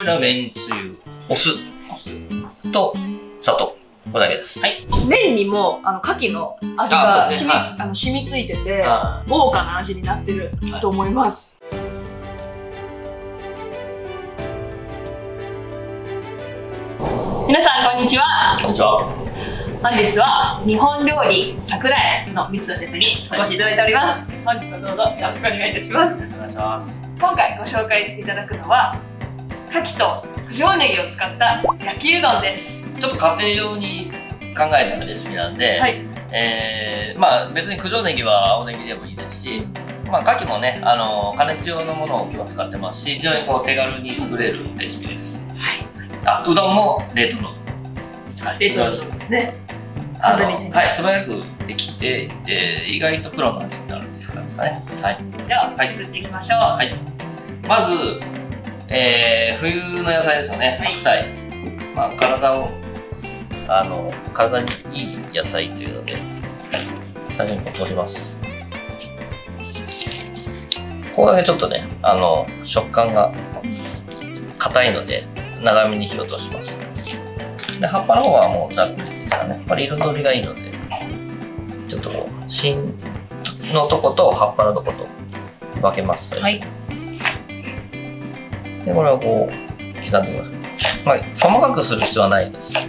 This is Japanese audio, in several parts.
これはめんつゆ、お酢と砂糖。これだけです。はい。麺にも牡蠣の味が染みついてて、豪華な味になってると思います。皆さんこんにちは。こんにちは。本日は日本料理桜屋の三田シェフにお越しいただいております。本日はどうぞよろしくお願いいたします。お願いします。今回ご紹介していただくのは牡蠣と九条ネギを使った焼きうどんです。ちょっと家庭用に考えたレシピなんで、はい、まあ別に九条ネギは青ネギでもいいですし、まあ牡蠣もね加熱用のものを今日は使ってますし、非常にこう手軽に作れるレシピです。はい。うどんも冷凍の。冷凍うどんですね。はい、素早くできて、意外とプロの味になるという感じですかね。はい。では、作っていきましょう。はい。まず、冬の野菜ですよね。白菜。まあ、体にいい野菜というので、最初に取ります。ここだけちょっとね、食感が硬いので、長めに火を通します。で、葉っぱの方はもうざっくりですかね。これ彩りがいいので、ちょっとこう芯のとこと葉っぱのとこと分けます。はい。で、これをこう刻んでください。まあ、細かくする必要はないです。ちょ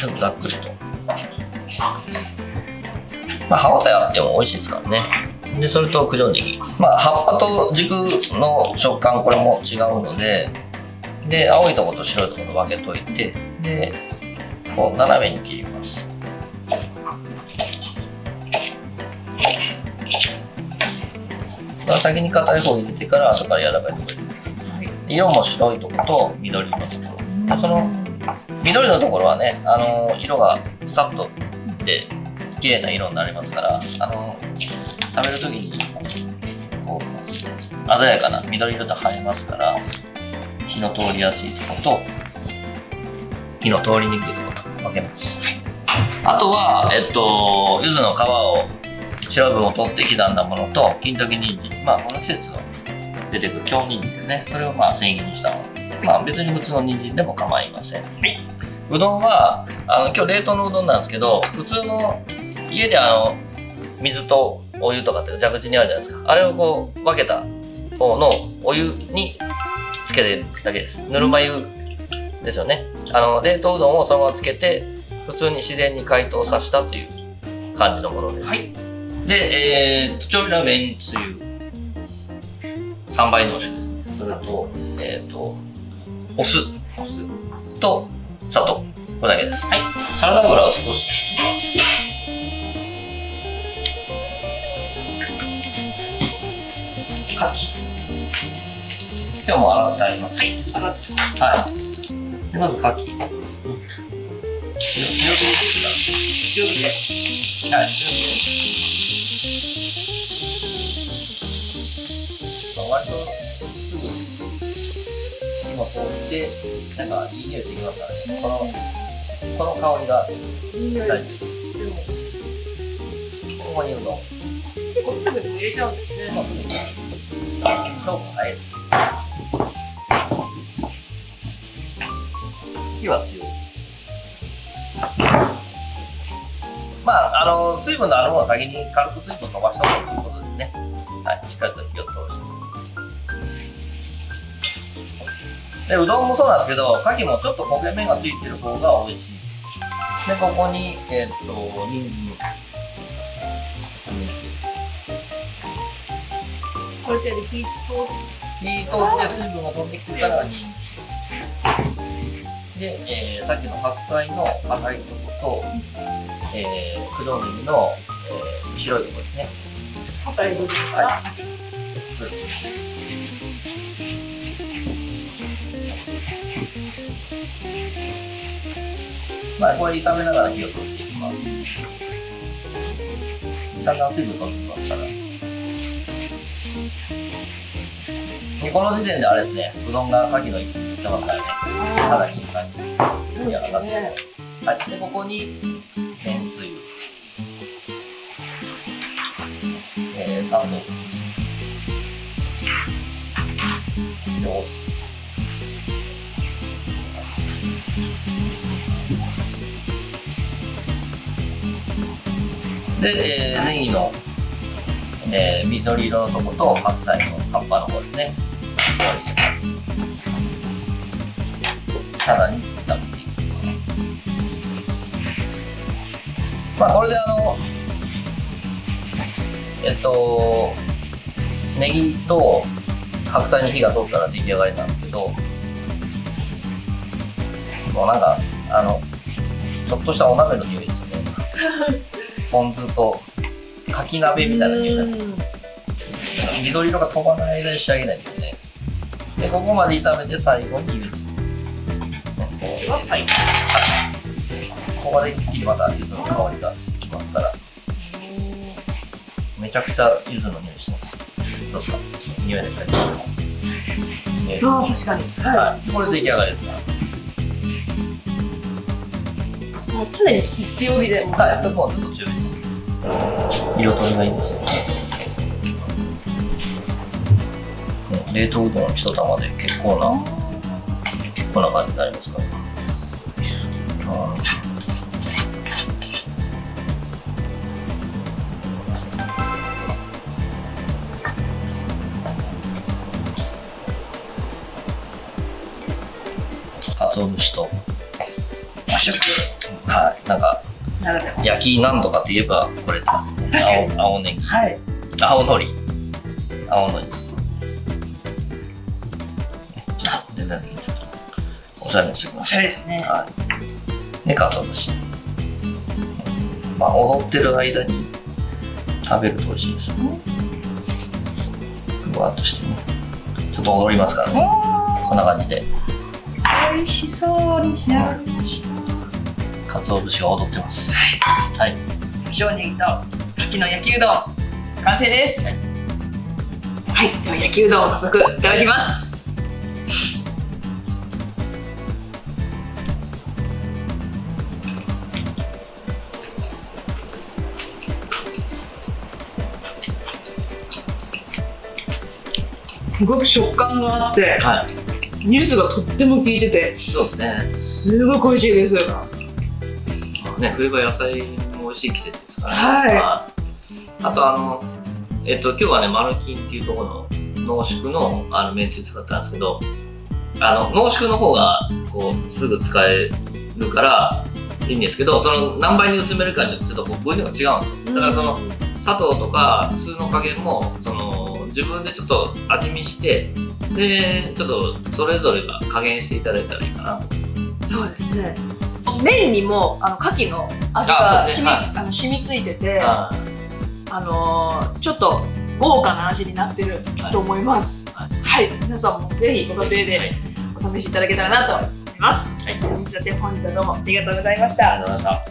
っとざっくりと。まあ、歯応えあっても美味しいですからね。で、それと九条ネギ。まあ、葉っぱと軸の食感、これも違うので、で、青いところと白いところと分けといて、で、こう斜めに切ります。先に硬い方を入れてから後から柔らかいところ入れる。色も白いところと緑のところ。その緑のところはね、色がさっとで綺麗な色になりますから、食べるときにこう鮮やかな緑色で映えますから。火の通りやすいところと火の通りにくいところと分けます。あとは柚子の皮を白い部分を取って刻んだものと金時人参、まあこの季節の出てくる京人参ですね。それをまあ千切りにしたもの。まあ別に普通の人参でも構いません。うどんは今日冷凍のうどんなんですけど、普通の家で水とお湯とかって蛇口にあるじゃないですか。あれをこう分けた方のお湯につけてるだけです。ぬるま湯ですよね。冷凍うどんをそのままつけて普通に自然に解凍させたという感じのものです。はい。で、調味料はめんつゆ3倍濃縮ですね。それとお酢と砂糖、これだけです。はい。サラダ油を少し引きます。今日も洗ってあります。はい、洗ってます。はい。で、まず牡蠣。強火で強火で。はい、強火で。割とすぐ火も通って、なんかいい匂いしてきますからね。この香りが大事です。ここにうどん。結構すぐに入れちゃうんですね。まあ、すぐに。そう、はい。火は強い。まあ、水分のあるものは先に軽く水分飛ばした方がいいということですね。はい、しっかりと火を通して。で、うどんもそうなんですけど、牡蠣もちょっと焦げ目がついてる方が美味しい。で、ここに、人参。これで火通って水分が飛んできたら人参。で、さっきの白菜の赤いところと、九条ネギの、白いところですね。赤い部分から。はい。まあ、これ炒めながら火を通していきます。だんだん水分飛んできますから。この時点であれですね、うどんが牡蠣の一品してますからね、かなりいい感じに仕上がってます。はい、で、ここにめんつゆ、砂糖、お酢、で、ネギの、緑色のとこと白菜の葉っぱの方ですね。さらに炒めていきます。まあこれでネギと白菜に火が通ったら出来上がりなんですけど、もうなんかちょっとしたお鍋の匂いですね。ポン酢とかき鍋みたいな匂いです。緑色が飛ばない間に仕上げないといけないです。でここまで炒めて最後に柚子。最後。ここで一気にまた柚子の香りがきますから。めちゃくちゃ柚子の匂いしてます。どうですか？匂いで嗅いでみます。ああ、確かに。はい。これ出来上がりですから。もう常に強火で。はい。もうずっと強火です。彩りがいいです。冷凍うどん一玉で結構な感じになりますから。鰹節と和食、はい、なんか焼きなんとかって言えばこれですね。青ネギ、はい、青のり、全体的にちょっとおしゃれにしておきます。おしゃれですね。はい。で鰹節。まあ踊ってる間に食べると美味しいです。ふわっとしてね。ちょっと踊りますからね。こんな感じで。美味しそうに仕上がりました。鰹節が踊ってます。はい。塩ネギと牡蠣の焼きうどん完成です。はい。では焼きうどんを早速いただきます。すごく食感があって、はい、柚子がとっても効いてて、そうですね。すごく美味しいです。ね、冬場野菜も美味しい季節ですからね。はい。あと今日はね、マルキンっていうところの濃縮のめんつゆ使ったんですけど、濃縮の方がこうすぐ使えるからいいんですけど、その何倍に薄めるかによってちょっと分量が違うんですよ。だからその砂糖とか酢の加減も自分でちょっと味見して、でちょっとそれぞれが加減していただいたらいいかなと思います。そうですね。麺にも牡蠣の味が染みついてて、ちょっと豪華な味になってると思います。はい、皆さんもぜひご家庭でお試しいただけたらなと思います。はい、水田シェフ、本日はどうもありがとうございました。ありがとうございました。